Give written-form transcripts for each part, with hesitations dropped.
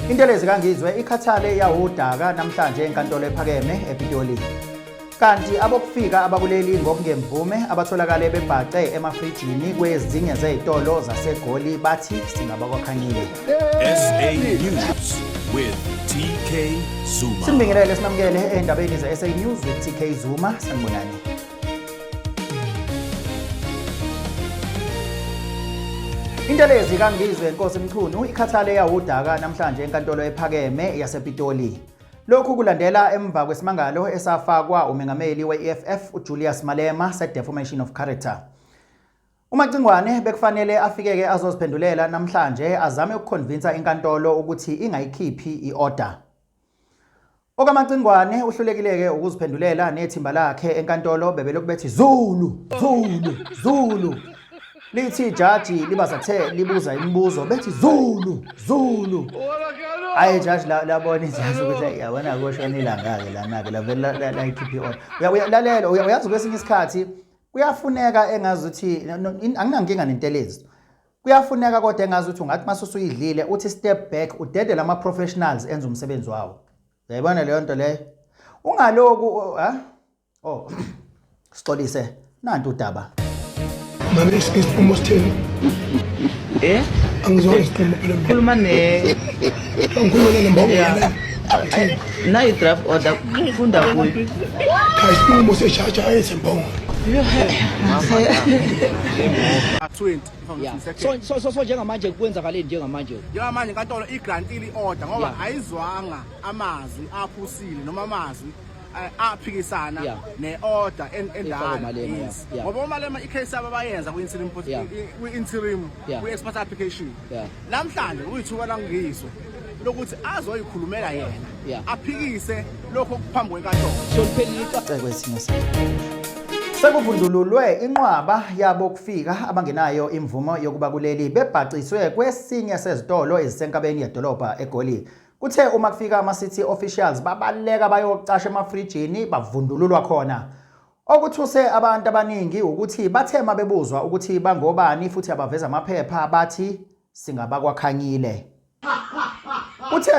Intelezi kaNgizwe ikhathale yawudaka namhlanje enkantolo ephakeme ePitoli. Kanti abokufika abakuleli ngokungemvume abatholakala bebhace emafrijini kwezinye zezitolo zaseGoli bathi singabakwakhanyile. SA News with TK Zuma. Simbingelele sinamukele endabeni ze-SA News with TK Zuma. Sanibonani. Intelezi kaNgizwe Nkosi Mchunu ikhathale yawudaka namhlanje enkantolo ephakeme yasePitoli. Lokhu kulandela emva kwesimangalo esafakwa umengameli we-EFF uJulius Malema se-defamation of character. UMacingwane bekufanele afike-ke azoziphendulela namhlanje azame ukuconvince inkantolo ukuthi ingayikhiphi i-order. OkaMacingwane uhlulekile-ke ukuziphendulela nethimba lakhe enkantolo bebelokhu bethi Zulu, Zulu, Zulu. Lithi ijaji libazathe libuza imibuzo bethi Zulu, Zulu. Ayi jaji labona ijaji ukuthi yabona koshonila ngake lana-ke lavela la ikhiphi order. Uyalalela uyazi kwesinye isikhathi kuyafuneka engazi ukuthi anginankinga nentelezi. Kuyafuneka kodwa engazi ukuthi ungathi masusuyidlile uthi step back udede lama professionals enza umsebenzi wawo. Uyayibona leyo nto leyo. Ungaloku Sixolise nanti udaba. Mane isiphumo sitheni? Angizwa isiphumo phela. Khuluma ne Angikhuluma nembongo. na i-draft order kufunda kuyo. Cha isiphumo seshaja ayesembongo. So njengamanje kwenzakaleni njengamanje inkantolo igrantile i-order ngoba ayizwanga amazwi aphusile noma amazwi aphikisana ne-order endala. Ngoba uMalema icase abayenza kwi-interim kwi-expert application namhlanje uyithuba langizo lokuthi azoyikhulumela yena aphikise lokho kuphambi kwenkantolo. Sekuvundululwe inqwaba yabo kufika abangenayo imvumo yokuba kuleli bebhaciswe kwesinye sezitolo ezisenkabeni yedolobha eGoli. Kuthe uma kufika ama-city officials babaleka bayocasha emafrijini bavundululwa khona. Okuthuse abantu abaningi ukuthi bathema bebuzwa ukuthi bangobani futhi abaveza amaphepha bathi singabakwakhanyile. Uthe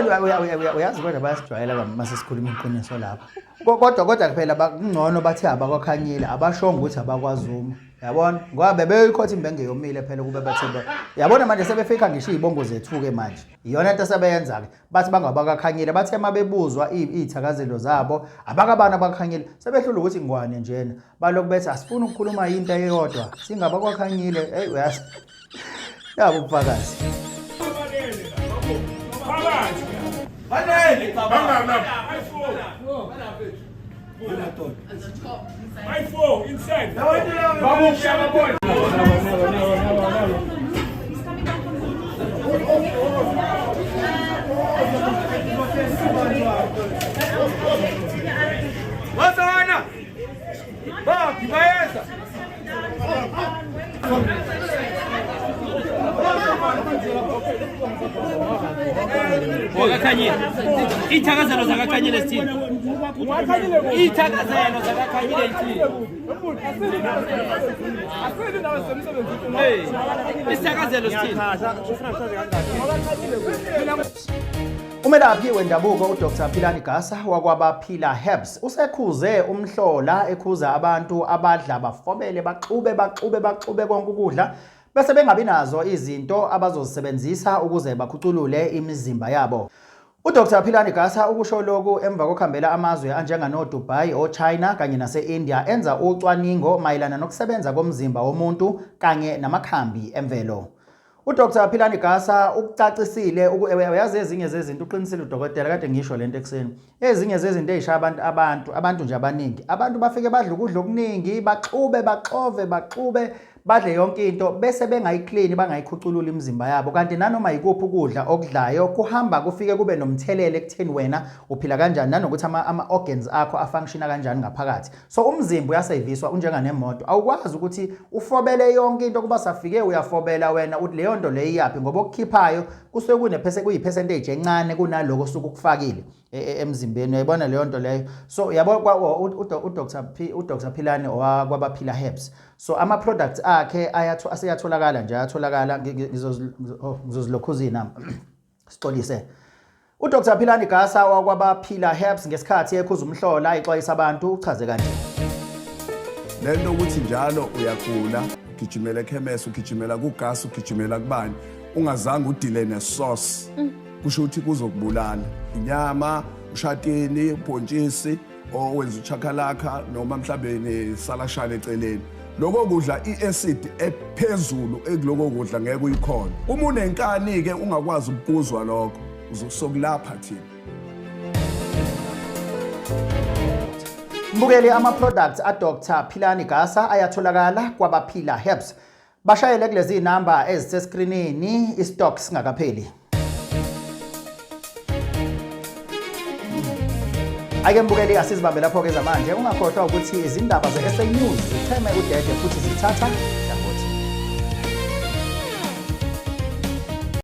uyazi kodwa bayasijwayela masesikhuluma iqiniso lapha. Kodwa kuphela bakungcono bathi abakwakhanyile abashonga ukuthi abakwazuma. Yabona ngoba bebeyikhothi imbenge yomile phela kube bathemba. Yabona manje sebefika ngisho izibongo zethu ke manje. Iyona into sebeyenza ke. Bathi bangabakwakhanyile bathema bebuzwa izithakazelo zabo abakabana abakhanyile. Sebehlula ukuthi ngwane njena. Baloku bethi asifuni ukukhuluma into eyodwa. Singabakwakhanyile. Hey uyazi. Yabo ubufakazi. My phone inside. What's on? Bob, Wakakhanyile ithakazelo zakakhanyile sithini ithakazelo zakakhanyile sithini isithakazelo sithini. Umelaphi wendabuko uDr Philani Gasa wakwabaphila Herbs usekhuze umhlola ekhuza abantu abadla bafobele baxube konke ukudla bese bengabi nazo izinto abazozisebenzisa ukuze bakhuculule imizimba yabo. UDr Philani Gasa ukusho lokhu emva kokuhambela amazwe anjengano Dubai oChina kanye nase-India enza ucwaningo mayelana nokusebenza komzimba womuntu kanye namakhambi emvelo. UDr Philani Gasa ukucacisile uyazi ezinye zezinto uqinisile udokotela kade ngisho lento ekseni. Ezinye zezinto ezisha abantu nje abaningi. Abantu bafike badla ukudla okuningi baxove badle yonke into bese bengayiclean bangayikhuculula imizimba yabo kanti nanoma yikuphi ukudla okudlayo kuhamba kufike kube nomthelele ekutheni wena uphila kanjani nanokuthi ama organs akho afunctiona kanjani ngaphakathi. So umzimba uyaseviswa unjenganemoto awukwazi ukuthi ufobele yonke into kuba safike uyafobela wena uthi leyo nto le iyapi ngoba okukhiphayo kusuke kuyi-percentage encane kunaloko osuke ukufakile emzimbeni. Uyayibona leyo nto leyo. So yabo uDr Philani okwabaphila Herbs. So ama products akhe aseyatholakala nje ayatholakala ngizozilokhuza inamba Sixolise. uDr Philani Gasa wakwabaphila Herbs ngesikhathi ekhuza umhlola exwayisa abantu uchaze kanje. Lento ukuthi njalo uyagula, ugijimela ekhemesi, ugijimela kuGasa, ugijimela kubani, ungazange udile neSauce. Kusho ukuthi kuzokubulala. Inyama, ushatini, ubhontshisi, owenza uchakalaka noma mhlambe nesalashane eceleni. Lokho kudla iacid ephezulu ekuloko kudla ngeke uyikhona. Uma unenkani ke ungakwazi ukuzwa lokho, uzosokulapha thina. Mbukeli ama-products a-Dr Philani Gasa ayatholakala kwabaphila Herbs. Bashayele kulezi namba eziseskrinini istock singakapheli. Ake mbukeli asizibambe lapho ke zamanje ungakhohlwa ukuthi izindaba ze-SA News zicheme udede futhi zithatha